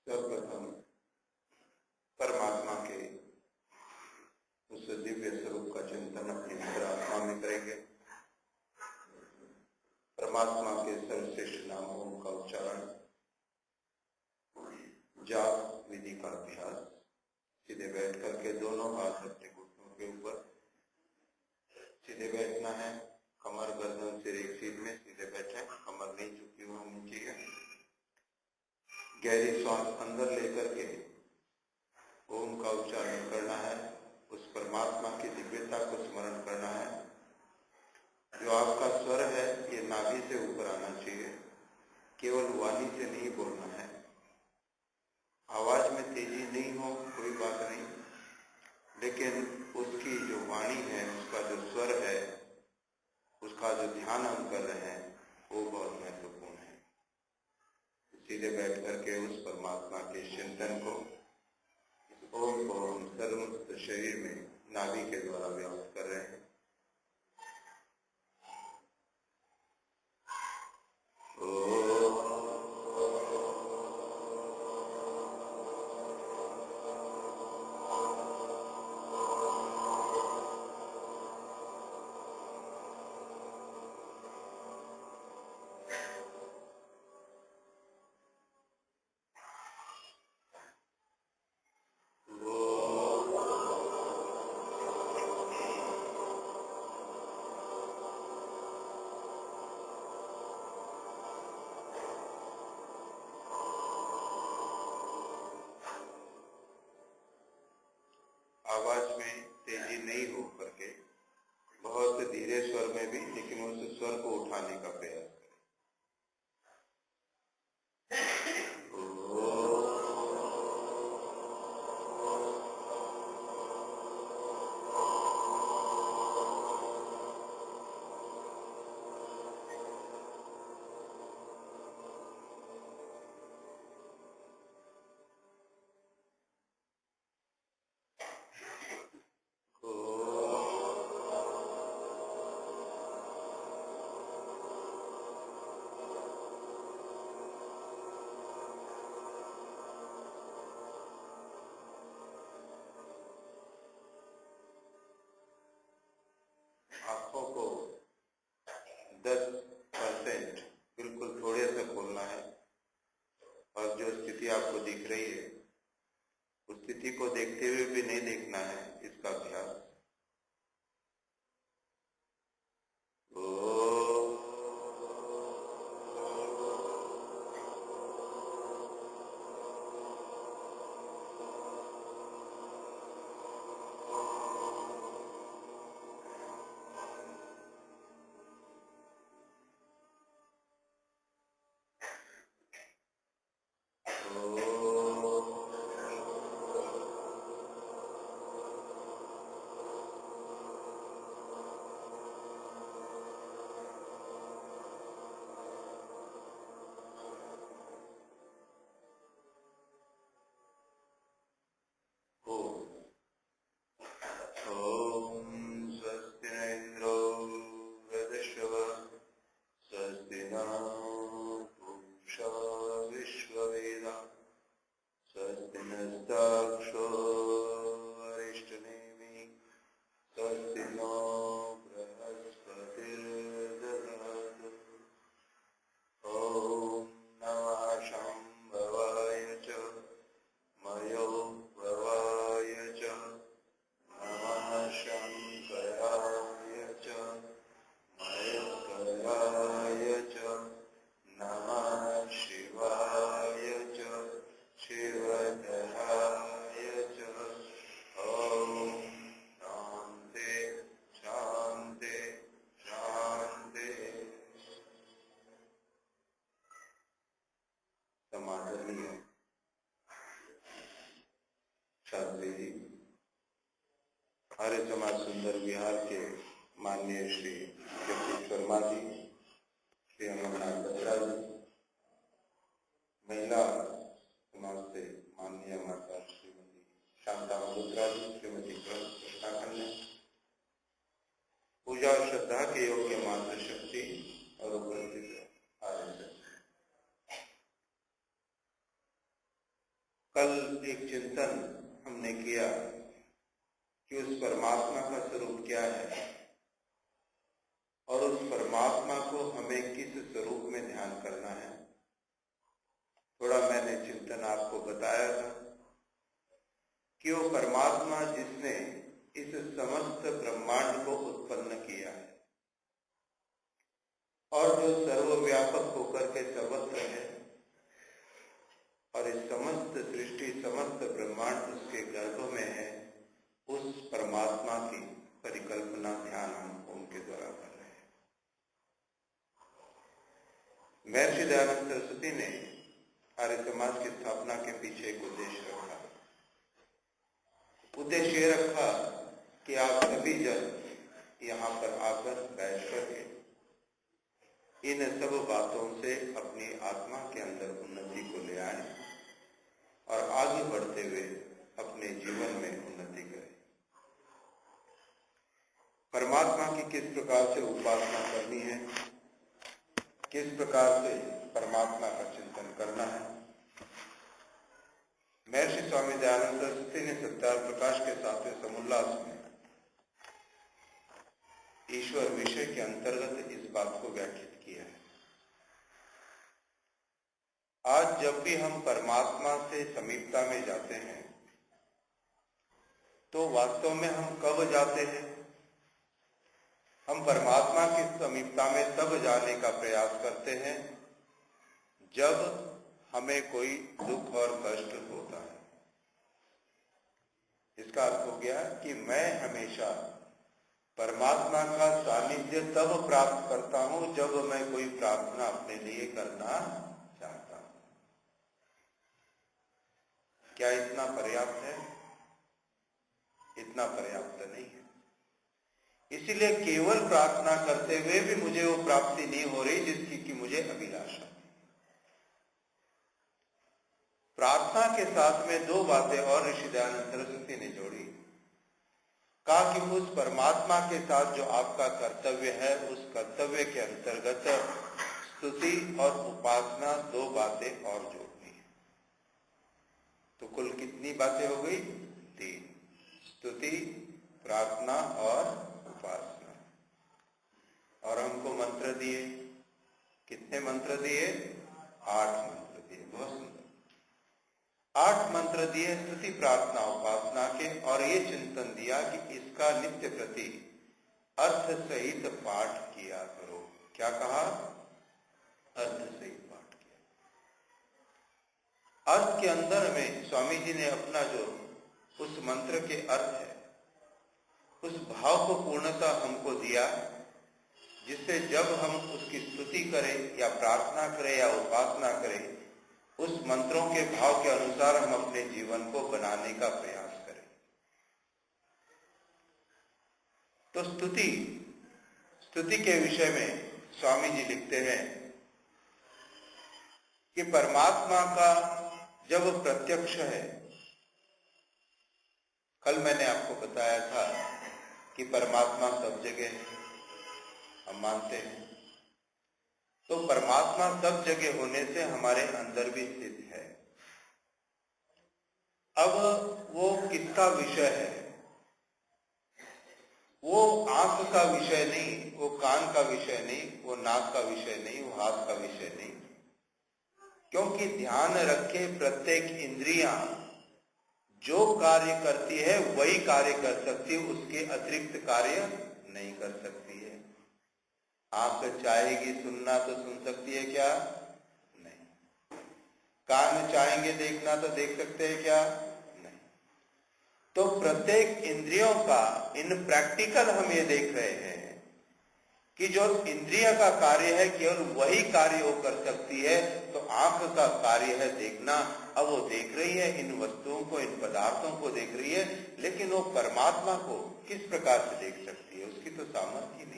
सर्वप्रथम परमात्मा के उस दिव्य स्वरूप का चिंतन अपनी अंतरात्मा में करेंगे। परमात्मा के सर्वश्रेष्ठ नामों का उच्चारण, जाप विधि का अभ्यास। सीधे बैठ करके दोनों हाथ अपने घुटनों के ऊपर सीधे बैठना है। कमर गर्दन सिर एक सीध में सीधे बैठे, कमर नहीं झुकी हुई होनी चाहिए। गहरी श्वास अंदर लेकर के ओम का उच्चारण करना है। उस परमात्मा की दिव्यता को स्मरण करना है। जो आपका स्वर है ये नाभि से ऊपर आना चाहिए, केवल वाणी से नहीं बोलना है। आवाज में तेजी नहीं हो कोई बात नहीं, लेकिन उसकी जो वाणी है, उसका जो स्वर है, उसका जो ध्यान हम कर रहे हैं वो बहुत महत्वपूर्ण है। सीधे बैठ करके उस परमात्मा के चिंतन को, इस ओम को हम सर्वस्व शरीर में नाभि के द्वारा व्याप्त कर रहे हैं। आवाज में तेजी नहीं हो करके बहुत धीरे स्वर में भी, लेकिन उस स्वर को उठाने का प्रयास करें। आंखों को 10% बिल्कुल थोड़े से खोलना है और जो स्थिति आपको दिख रही है उस स्थिति को देखते हुए भी नहीं देखना है, इसका अभ्यास। आर्य समाज सुंदर विहार के माननीय श्री जगदीश वर्मा जी, श्री अमरनाथ बत्रा जी, महिला समाज से माननीय माता श्रीमती शांता मल्होत्रा जी, श्रीमती कृष्णा कन्या, पूजा और श्रद्धा के योग्य मातृशक्ति और उपस्थित आर्य कल एक चिंतन हमने किया कि उस परमात्मा का स्वरूप क्या है और उस परमात्मा को हमें किस स्वरूप में ध्यान करना है। थोड़ा मैंने चिंतन आपको बताया था कि वो परमात्मा जिसने इस समस्त ब्रह्मांड को उत्पन्न किया है और जो सर्वव्यापक होकर के सर्वत्र है और इस समस्त सृष्टि समस्त ब्रह्मांड उसके गर्भ में है, उस परमात्मा की परिकल्पना ध्यान हम ओम के द्वारा कर रहे हैं। महर्षि दयानंद सरस्वती ने आर्य समाज की स्थापना के पीछे एक उद्देश्य रखा। उद्देश्य ये रखा कि आप सभी जन यहाँ पर आकर बैठ करके इन सब बातों से अपनी आत्मा के अंदर उन्नति को ले आए और आगे बढ़ते हुए अपने जीवन में उन्नति करें। परमात्मा की किस प्रकार से उपासना करनी है, किस प्रकार से परमात्मा का चिंतन करना है, महर्षि स्वामी दयानंद सरस्वती ने सत्यार प्रकाश के 7वें समुल्लास में ईश्वर विषय के अंतर्गत इस बात को व्याख्यात किया है। आज जब भी हम परमात्मा से समीपता में जाते हैं तो वास्तव में हम कब जाते हैं? हम परमात्मा की समीपता में तब जाने का प्रयास करते हैं जब हमें कोई दुख और कष्ट होता है। इसका अर्थ हो गया कि मैं हमेशा परमात्मा का सानिध्य तब प्राप्त करता हूं जब मैं कोई प्रार्थना अपने लिए करना चाहता हूं। क्या इतना पर्याप्त है? इतना पर्याप्त नहीं है। इसीलिए केवल प्रार्थना करते हुए भी मुझे वो प्राप्ति नहीं हो रही जिसकी कि मुझे अभिलाषा। प्रार्थना के साथ में दो बातें और ऋषि दयानंद सरस्वती ने जोड़ी। कहा कि उस परमात्मा के साथ जो आपका कर्तव्य है, उस कर्तव्य के अंतर्गत स्तुति और उपासना दो बातें और जोड़नी है। तो कुल कितनी बातें हो गई? 3। स्तुति, प्रार्थना और उपासना। और हमको मंत्र दिए, कितने मंत्र दिए? 8 मंत्र दिए। बहुत सुंदर। 8 मंत्र दिए स्तुति, प्रार्थना, उपासना के, और ये चिंतन दिया कि इसका नित्य प्रति अर्थ सहित पाठ किया करो। क्या कहा? अर्थ सहित पाठ किया। अर्थ के अंदर में स्वामी जी ने अपना जो उस मंत्र के अर्थ है, उस भाव को पूर्णता हमको दिया, जिससे जब हम उसकी स्तुति करें या प्रार्थना करें या उपासना करें, उस मंत्रों के भाव के अनुसार हम अपने जीवन को बनाने का प्रयास करें। तो स्तुति के विषय में स्वामी जी लिखते हैं कि परमात्मा का जब प्रत्यक्ष है, कल मैंने आपको बताया था कि परमात्मा सब जगह है, हम मानते हैं। तो परमात्मा सब जगह होने से हमारे अंदर भी स्थित है। अब वो किसका विषय है? वो आंख का विषय नहीं, वो कान का विषय नहीं, वो नाक का विषय नहीं, वो हाथ का विषय नहीं। क्योंकि ध्यान रखे प्रत्येक इंद्रियां जो कार्य करती है वही कार्य कर सकती है, उसके अतिरिक्त कार्य नहीं कर सकती है। आंख चाहेगी सुनना तो सुन सकती है क्या? नहीं। कान चाहेंगे देखना तो देख सकते हैं क्या? नहीं। तो प्रत्येक इंद्रियों का इन प्रैक्टिकल हम ये देख रहे हैं कि जो इंद्रिय का कार्य है केवल वही कार्य वो कर सकती है। तो आंख का कार्य है देखना। अब वो देख रही है इन वस्तुओं को, इन पदार्थों को देख रही है, लेकिन वो परमात्मा को किस प्रकार से देख सकती है? उसकी तो सामर्थ्य ही नहीं।